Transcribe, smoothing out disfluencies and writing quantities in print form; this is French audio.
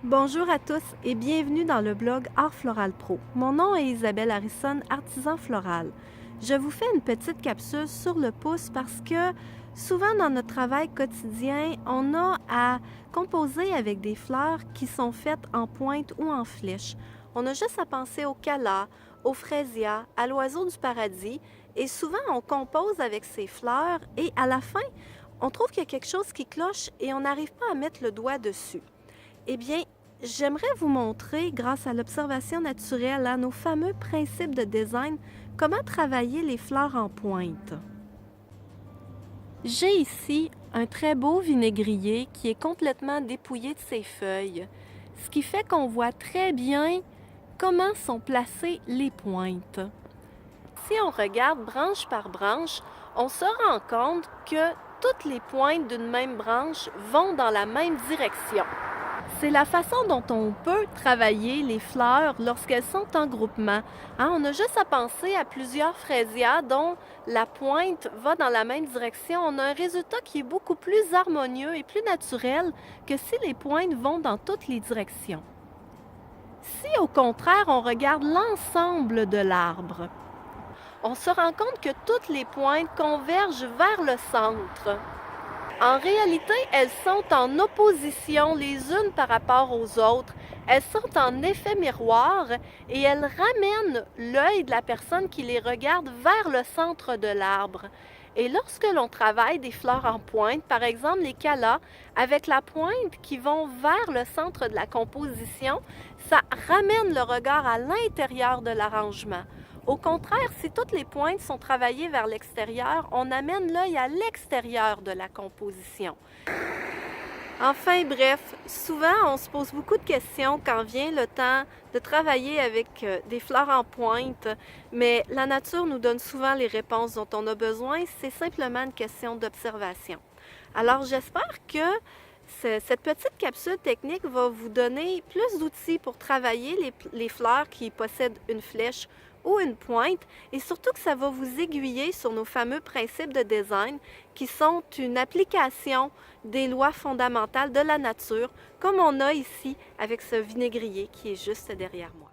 Bonjour à tous et bienvenue dans le blog Art Floral Pro. Mon nom est Isabelle Harrison, artisan floral. Je vous fais une petite capsule sur le pouce parce que souvent dans notre travail quotidien, on a à composer avec des fleurs qui sont faites en pointe ou en flèche. On a juste à penser au calla, au fraisia, à l'oiseau du paradis et souvent on compose avec ces fleurs et à la fin, on trouve qu'il y a quelque chose qui cloche et on n'arrive pas à mettre le doigt dessus. Eh bien, j'aimerais vous montrer, grâce à l'observation naturelle, à nos fameux principes de design, comment travailler les fleurs en pointe. J'ai ici un très beau vinaigrier qui est complètement dépouillé de ses feuilles, ce qui fait qu'on voit très bien comment sont placées les pointes. Si on regarde branche par branche, on se rend compte que toutes les pointes d'une même branche vont dans la même direction. C'est la façon dont on peut travailler les fleurs lorsqu'elles sont en groupement. On a juste à penser à plusieurs fraisias dont la pointe va dans la même direction. On a un résultat qui est beaucoup plus harmonieux et plus naturel que si les pointes vont dans toutes les directions. Si au contraire on regarde l'ensemble de l'arbre, on se rend compte que toutes les pointes convergent vers le centre. En réalité, elles sont en opposition les unes par rapport aux autres. Elles sont en effet miroir et elles ramènent l'œil de la personne qui les regarde vers le centre de l'arbre. Et lorsque l'on travaille des fleurs en pointe, par exemple les callas, avec la pointe qui vont vers le centre de la composition, ça ramène le regard à l'intérieur de l'arrangement. Au contraire, si toutes les pointes sont travaillées vers l'extérieur, on amène l'œil à l'extérieur de la composition. Enfin, bref, souvent on se pose beaucoup de questions quand vient le temps de travailler avec des fleurs en pointe, mais la nature nous donne souvent les réponses dont on a besoin, c'est simplement une question d'observation. Alors j'espère que cette petite capsule technique va vous donner plus d'outils pour travailler les fleurs qui possèdent une flèche ou une pointe et surtout que ça va vous aiguiller sur nos fameux principes de design qui sont une application des lois fondamentales de la nature comme on a ici avec ce vinaigrier qui est juste derrière moi.